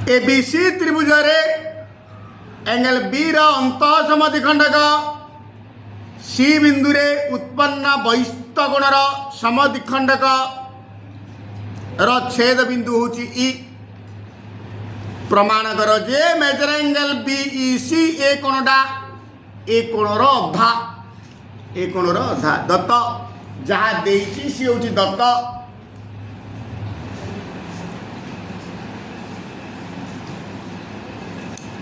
ABC त्रिभुज angle B अंत समद्विखंडक सी बिंदु रे उत्पन्न बहिस्थ कोणर समद्विखंडक छेद बिंदु होची ई। प्रमाण कर जे मेजर एंगल बीईसी ए कोणटा ए कोणर अधा ए कोणर अधा दत्त जहाँ देइछि सी होची दत्त।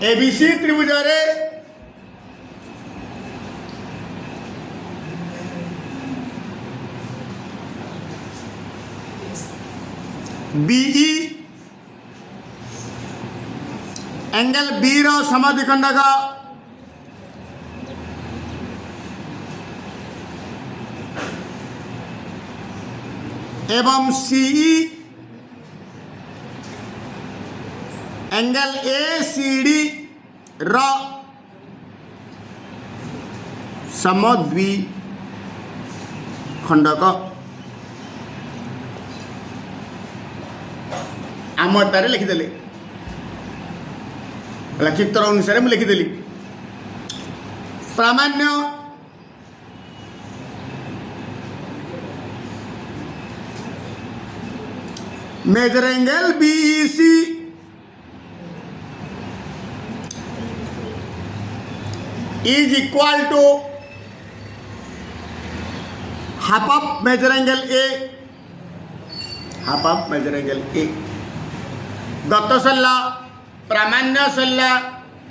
एबीसी त्रिभुज बीई एंगल बी रो समद्विखंडक एवं CE angle A C D र समद्विखंडक आम तारे लिखिदेले चित्र अनुसार मुझे लिखिदेली। प्रामाण्य measure angle BEC is equal to half of measure angle A, half of measure angle A। दत्त सल्ला प्रामाण्य सल्ला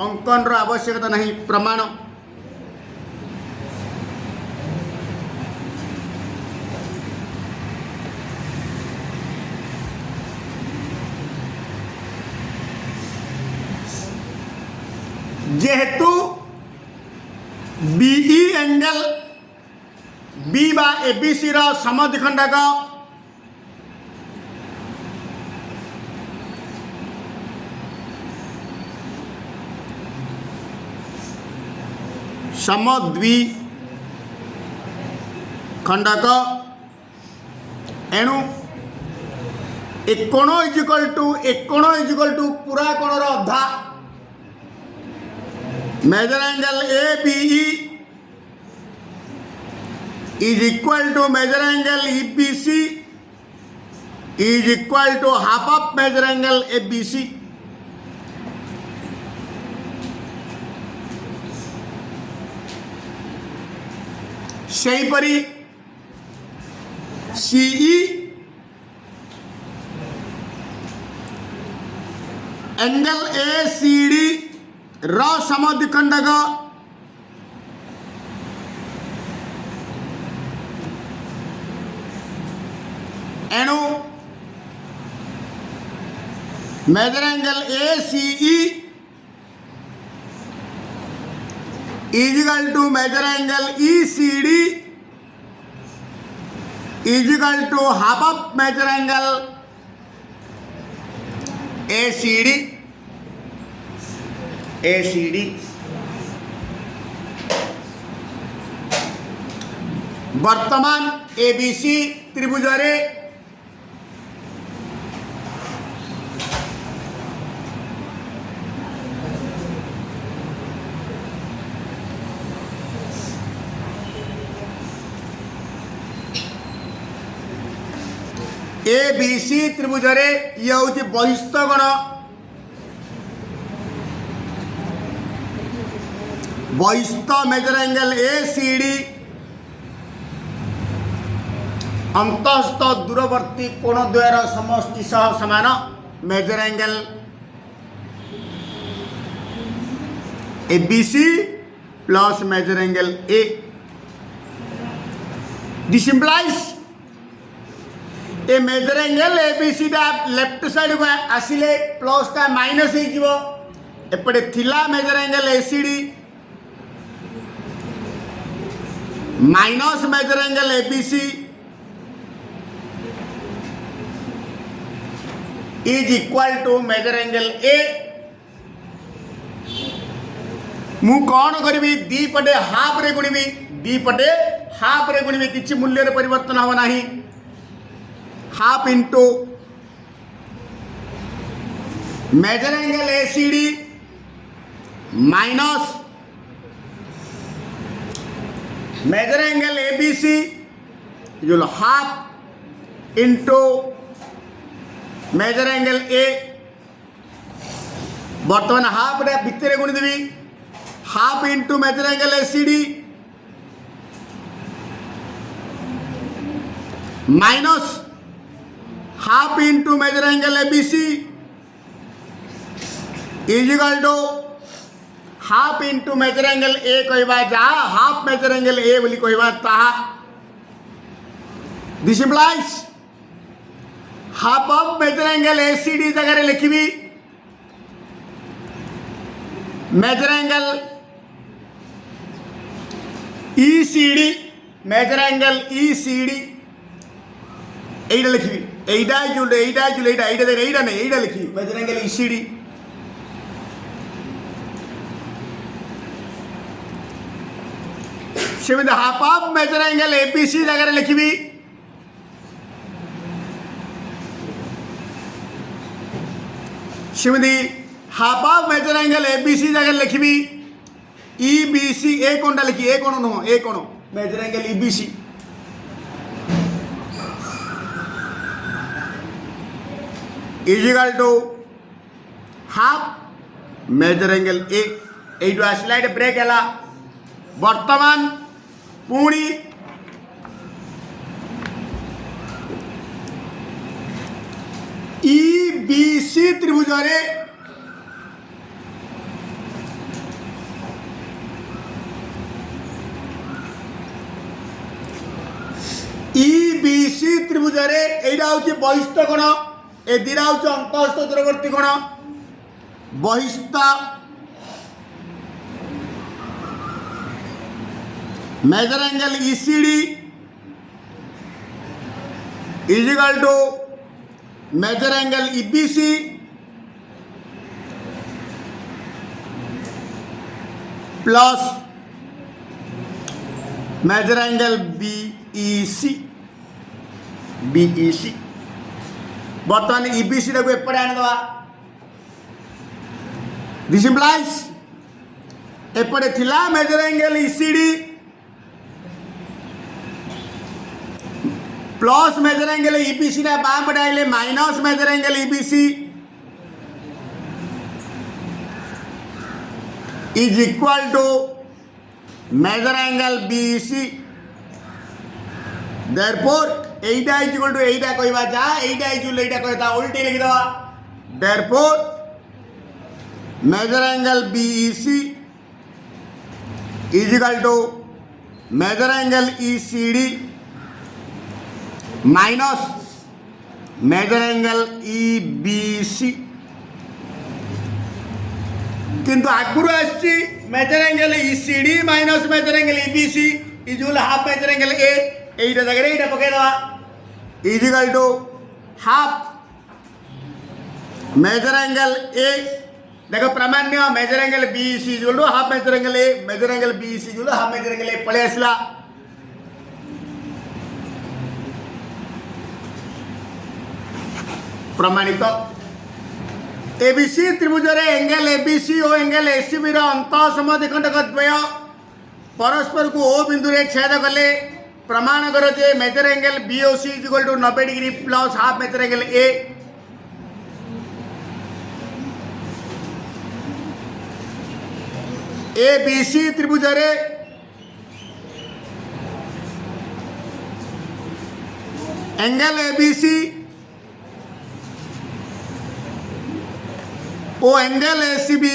अंकन रो आवश्यकता नहीं प्रमाण। जेहेतु बीई एंगल बी बा एबीसी रो समद्विखंडक समद्विखंडक एणु एक कोण इजिकल टू पूरा कोणर अधा measure angle A B E is equal to measure angle EBC is equal to half of measure angle ABC। सेहीपरि सीई एंगल ACD र समद्विखंडक एणु measure angle ACE equal to measure angle ECD equal to half of measure angle ACD। वर्तमान ABC त्रिभुज ABC त्रिभुज ये हूँ बहिस्थ कोण बहिस्थ मेजर एंगल ACD अंतस्थ दूरवर्ती कोण द्वयर समष्टि सह समान measure angle ABC plus measure angle A. This implies a measure angle ABC left side को आसिले प्लस टा माइनस हो एपटे थिला measure angle ACD minus measure angle ABC is equal to measure angle A. मु कौन करी दी पटे हाफ रे गुणिबी दी पटे हाफ रे गुणिबी किछि मूल्य रे परिवर्तन हो नाही half into measure angle ACD minus measure angle ABC equal half into measure angle A बर्तमान हाफ भितर गुणीदेवी half into measure angle ACD minus half into measure angle ABC is equal to half into measure angle A कहवा जहाँ half measure angle A बोली कहवा ताहा this implies half of measure angle ACD जगह लिखी measure angle ECD measure angle ECD एटा लिखी एटा नहीं एटा लिखी मेजर एंगल ECD सेमती half of measure angle ABC जगह लिखी सेमती half of measure angle ABC जगह लिखी EBC ए कोण लिखी ए कोण नुह ए कोण measure angle EBC is equal to half measure angle A एटू आसला ब्रेक है बर्तमान पुणी EBC त्रिभुज EBC त्रिभुज एटा हूँ बहिस्थ कोण ए दिरा हूँ अंतस्थ दूरवर्ती कोण बहिस्थ measure angle ECD is equal to measure angle EBC plus measure angle BEC बर्तमान EBC टाक एपटे आनीदवा दिस इम्प्लाइज एपटे थिला measure angle ECD plus measure angle EBC ना बाम पटे आइले minus measure angle EBC is equal to measure angle BEC therefore एटा इज इक्वल टू एटा कहवा जा एटा इज इक्वल एटा कहता उल्टी लिखि दवा therefore measure angle BEC is equal to measure angle ECD minus measure angle EBC किंतु आगुरी आसी measure angle ECD minus measure angle EBC is half measure angle A एटा जगह एटा पकईदवा is equal to half measure angle A देखो प्रामाण्य measure angle BEC is equal to half measure angle A measure angle BEC is equal to half measure angle A पळे आसला प्रमाणित ABC त्रिभुज एंगल ABC और एंगल ACB अंत समद्विखंडक द्वय परस्पर को O बिंदु रे छेद कले प्रमाण करो जे measure angle BOC is equal to 90 degree plus half measure angle A ABC त्रिभुज एंगल ABC ओ एंगल ACB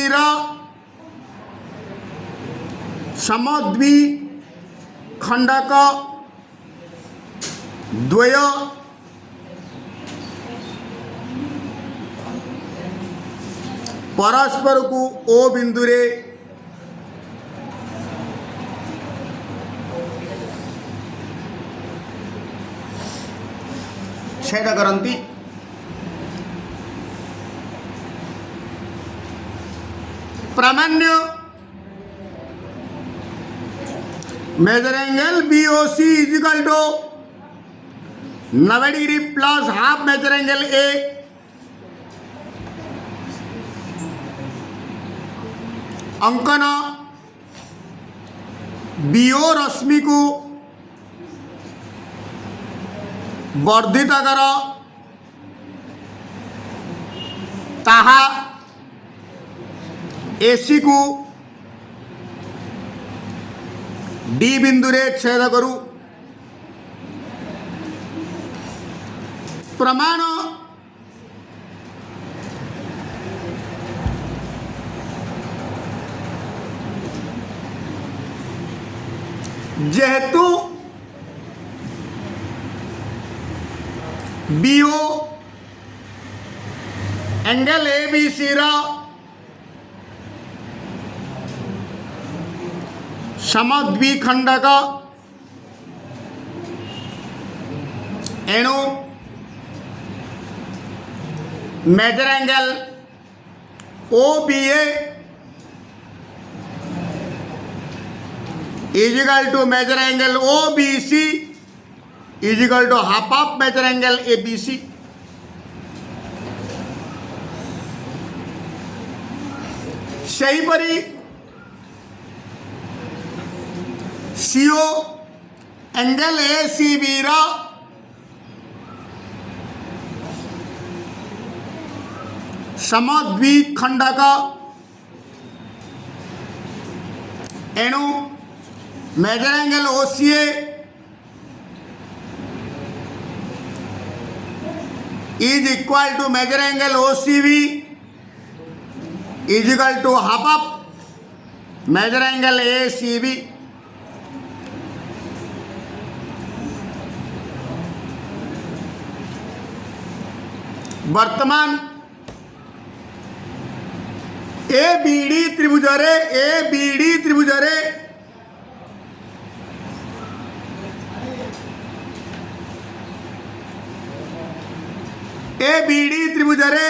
समद्वि खंडक द्वय परस्पर को ओ बिंदु रे छेद करती प्रामाण्य measure angle BOC is equal to 90 degree plus half measure angle A अंकन बीओ रश्मि को वर्धित कर ताहा एसी को डी बिंदु रे छेद करू। प्रमाण जेहेतु BO angle A B C समद्विखंडक एणु measure angle O B A is equal to measure angle OBC is equal to half of measure angle ABC. सेहीपरि CO एंगल ACB रा समद्विखंडक एणु measure angle OCA is equal to measure angle OCB is equal to half of measure angle ACB. वर्तमान ABD त्रिभुजरे ABD त्रिभुजरे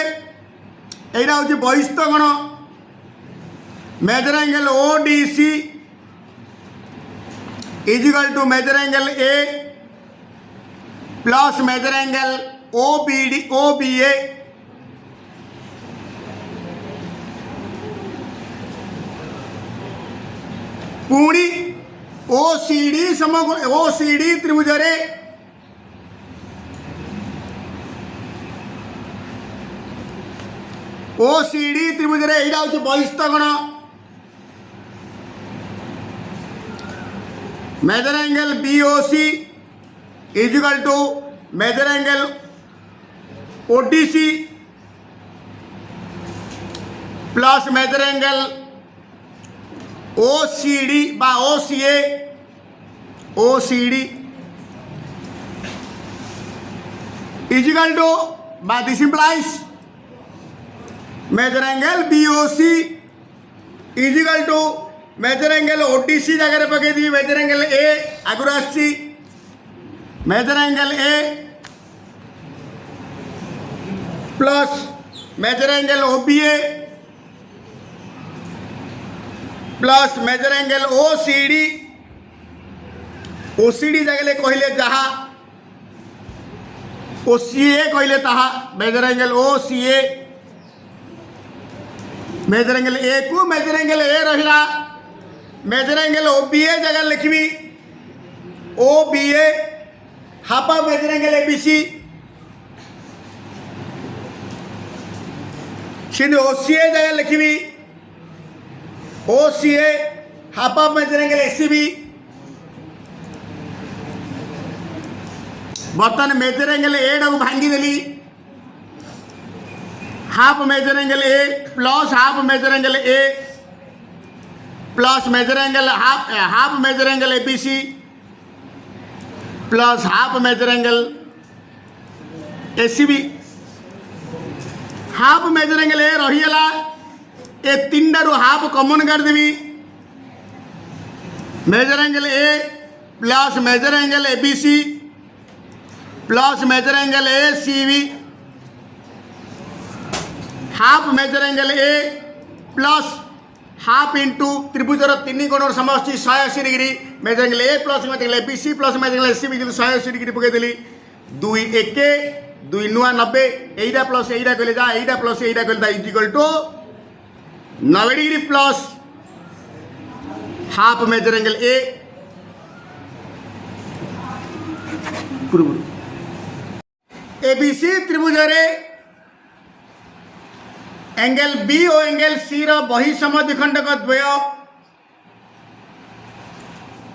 एटा हूँ बहिस्थ कोण measure angle ODC is equal to measure angle A plus measure angle OBA पुणी OCD त्रिभुजरे OCD त्रिभुजरे एटा हूँ बहिस्थ कोण measure angle BOC is equal to measure angle ODC plus measure angle OCD बा OCD इज इक्वल टू बा this implies measure angle BOC is equal to measure angle ODC जगह पकई मेजर एंगल A आगुरी आसी measure angle A plus measure angle OBA plus measure angle OCD जगह कहले जहाँ OCA कहले ताहा measure angle OCA measure angle A को मेजर एंगल A रहा मेजर एंगल OBA जगह लिखी OBA half of measure angle ABC सिंध OCA जगह लिखी OCA half of measure angle ACB बर्तमान मेजर एंगल A टाक भांगी देली half measure angle A plus half measure angle A plus measure angle half measure angle ABC plus half measure angle ACB half measure angle A रहीगला ए तीन रु half common कर देवी measure angle A plus measure angle ABC plus measure angle ACB half measure angle A plus half into त्रिभुजर तीन कोण समष्टि 180 degree measure angle A plus measure angle ABC plus measure angle ACB 180 degree पकईदेली 2 1 2 नुआ 90 एटा plus एटा कहले जा एटा plus एटा कहले is equal to 90 degree plus half measure angle A पूर्व एबीसी त्रिभुज एंगल बी और एंगल सी रो बही समद्विखंडक द्वय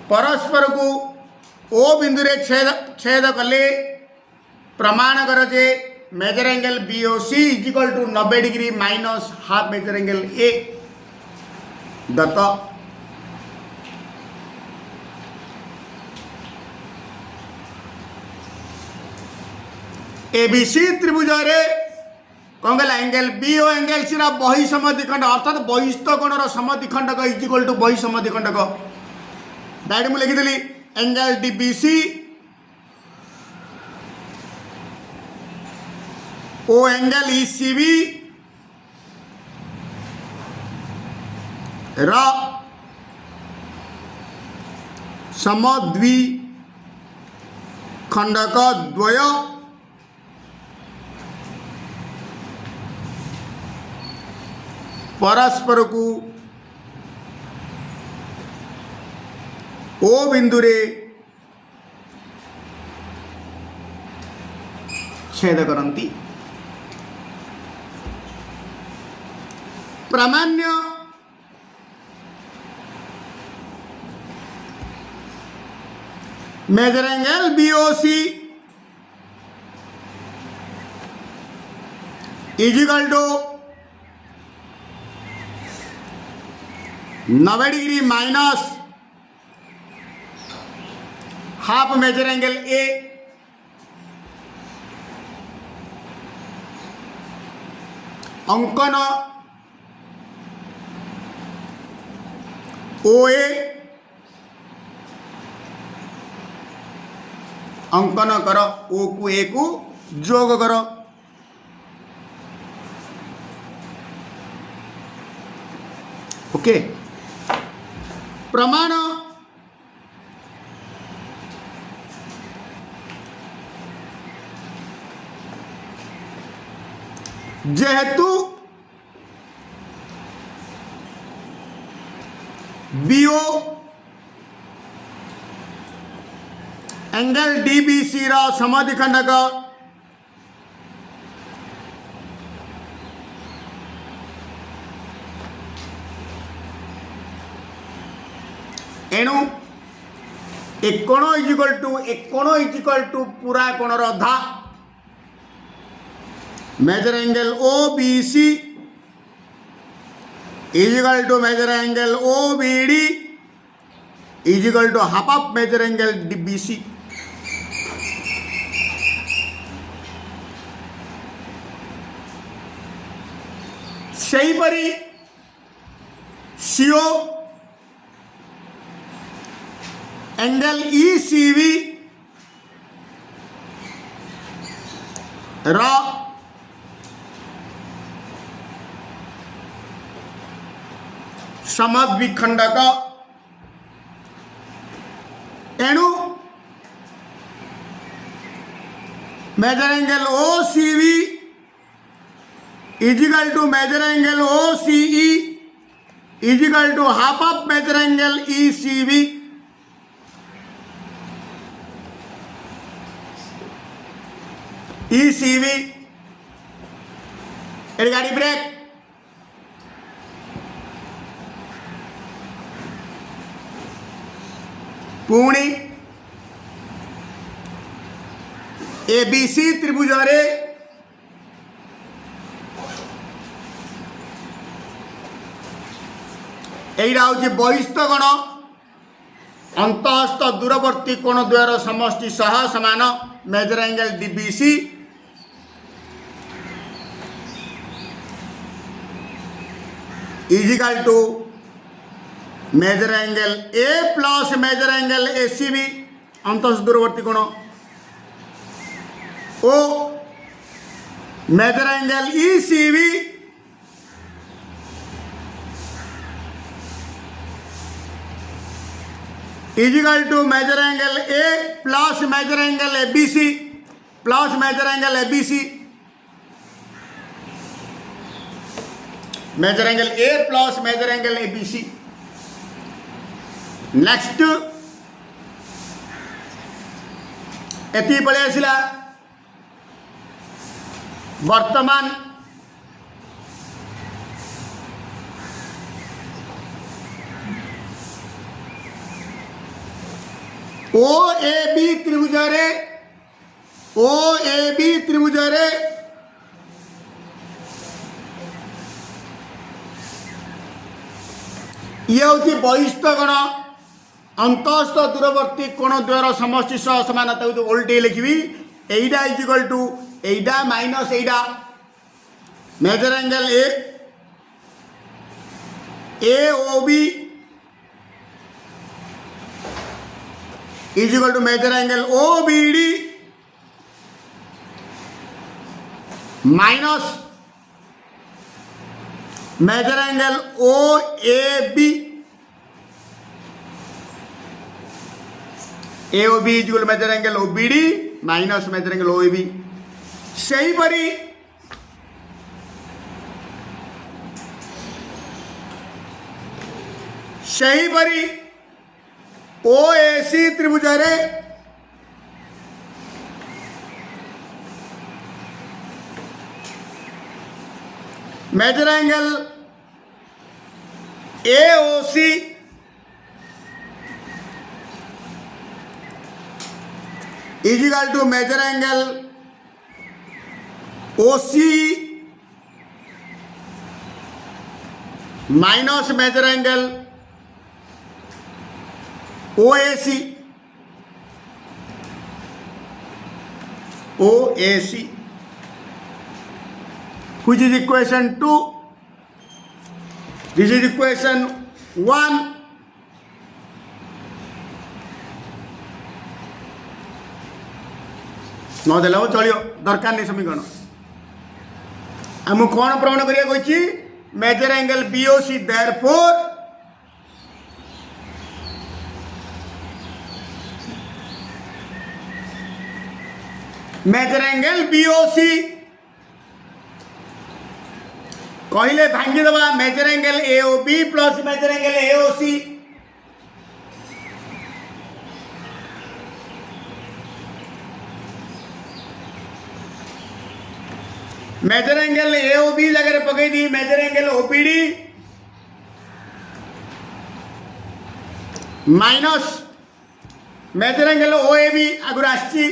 परस्पर को ओ बिंदु रे छेद कले प्रमाण कर जे measure angle B O C is equal to 90 degree minus half measure angle A दत्त एबीसी त्रिभुज कौन कहला एंगल बी और एंगल सी बही समद्विखंड अर्थात बहिस्थ कोणर समद्विखंडक इज इक्वल टू बही समद्विखंडक डायरेक्ट मुझे लिखिदेली एंगल डीबीसी ओ एंगल ईसीबी रा समद्विखंडक द्वय परस्पर को ओ बिंदु रे छेद करती प्रामाण्य measure angle BOC is equal to 90 degree minus half measure angle A अंकन ओ ए अंकन कर ओ को ए को जोग कर ओके प्रमाण जेहेतु बीओ एंगल डीबीसी रा समद्विखंडक एणु एक कोण इज इक्वल टू पूरा कोणर अधा measure angle O B C is equal to measure angle O B D is equal to half of measure angle D B C सेहीपरि सीओ एंगल ई सी वी रा समद्विखंडक एणु measure angle O C V is equal to measure angle O C E is equal to half of measure angle E C V E C V एडी गाड़ी ब्रेक पुणी ABC त्रिभुज एटा हूँ बहिस्थ कोण अंतःस्थ दूरवर्ती कोण द्वयर समष्टि सह समान measure angle DBC is equal to measure angle A plus measure angle A C B अंतःस्थ दूरवर्ती कोण ओ measure angle E C B is equal to measure angle A plus measure angle A B C plus measure angle A B C measure angle A plus measure angle A B C next एति पळे आसिला वर्तमान ओ A B त्रिभुजरे ये हूँ बहिस्थ कोण अंतस्थ दूरवर्ती कोण द्वयर समष्टि सह समानता ओल्टे लिखी एटा इज इक्वल टू एटा माइनस एटा measure angle A O B is equal to measure angle O B D minus measure angle O A B is equal measure angle O B D minus measure angle O A B सही परी O A C त्रिभुजरे measure angle A O C is equal to measure angle O C minus measure angle O A C which is equation 2. This is equation 1. नदेल चलो दरकार नहीं समीकरण आम कौन प्रमाण करिया measure angle B O C therefore measure angle B O C कहले भांगी दबा measure angle A O B plus measure angle A O C measure angle A O B जगह पकई दी measure angle O P D minus measure angle O A B आगुर आसी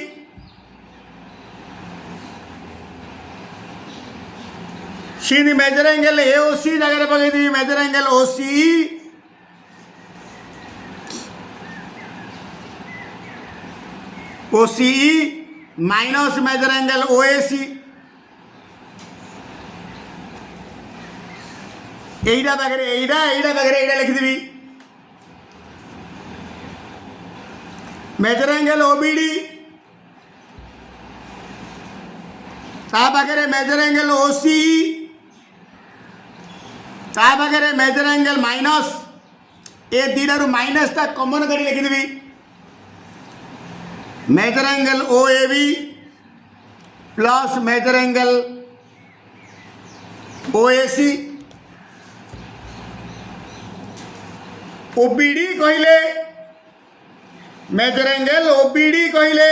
सी measure angle A O C जगह पकई दी measure angle O C minus measure angle O A C एटा पाखे लिखिदेवी measure angle O B D पाखे मेजर एंगल ओ सी पाखे मेजर एंगल माइनस ए दीटारू माइनस टा कमन कर लिखिदेवी measure angle O A B plus measure angle O A C O B D कहले measure angle O B D कहले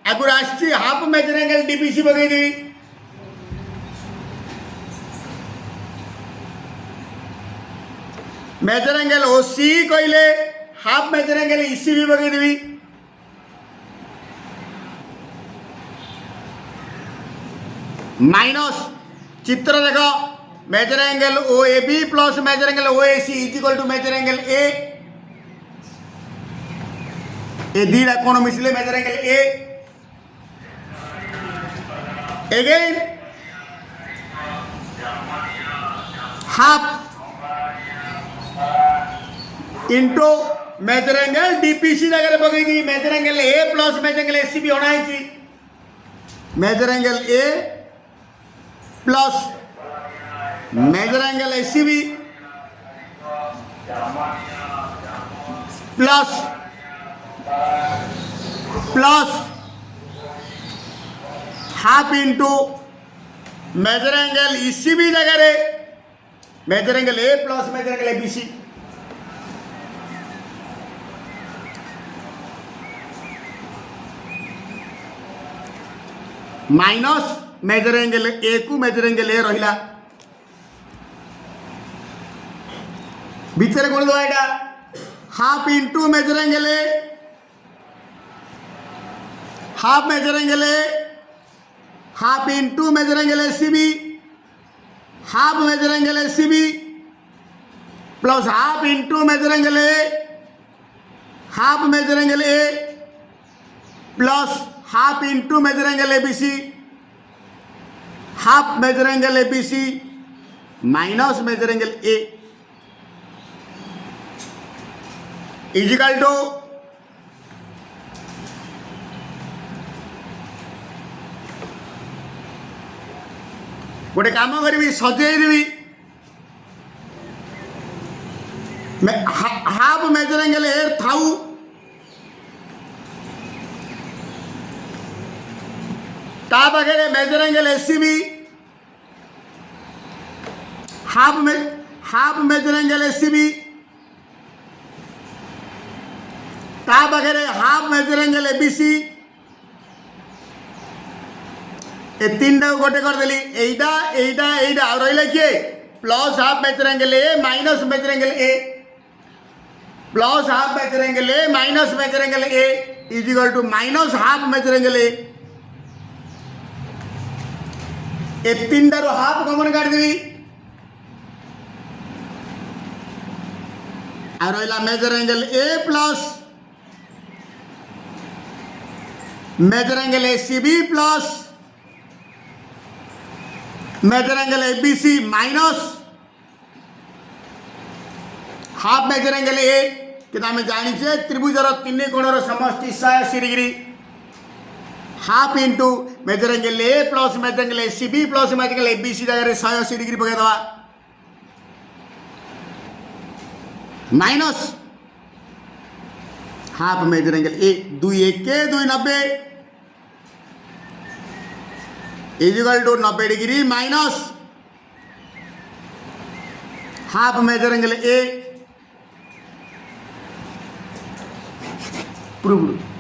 आगुर आसी half measure angle D B C पकईदेवी measure angle O C कहले half measure angle E C भी पकईदेवी minus चित्र देख measure angle O A B plus measure angle O A C is equal to measure angle A दीटा कोण मिसले measure angle A again half into measure angle DPC जगह पकई दी measure angle A plus measure angle AC भी होना है measure angle A plus measure angle AC भी plus plus half into measure angle EC भी जगह रे measure angle A plus measure angle ABC minus measure angle A को measure angle A रहा भितर गुण दवा यहाँ half into measure angle A half measure angle A half into measure angle A C B half measure angle A C B plus half into measure angle A half measure angle A plus half into measure angle A B C half measure angle A B C minus measure angle A equal to गोटे काम करी सजेदेवी half measure angle A थाऊ ता पाखे measure angle ACB half measure angle ACB ता पाखे half measure angle ABC ए तीन टा गोटे करदेली एटा एटा एटा और रहा किए plus half measure angle A minus measure angle A plus half measure angle A minus measure angle A is equal to minus half measure angle A तीन टारू हाफ कमन काटिदेवी आ रहा measure angle A plus measure angle A C B plus measure angle A B C minus half measure angle A कि आम जाचे त्रिभुजर तीन कोणर समष्टि 180 degree half into measure angle A plus measure angle A C B plus measure angle A B C जगह 180 degree पकईदवा minus half measure angle A 2 1 2 90 is equal to 90 degree minus half measure angle A proved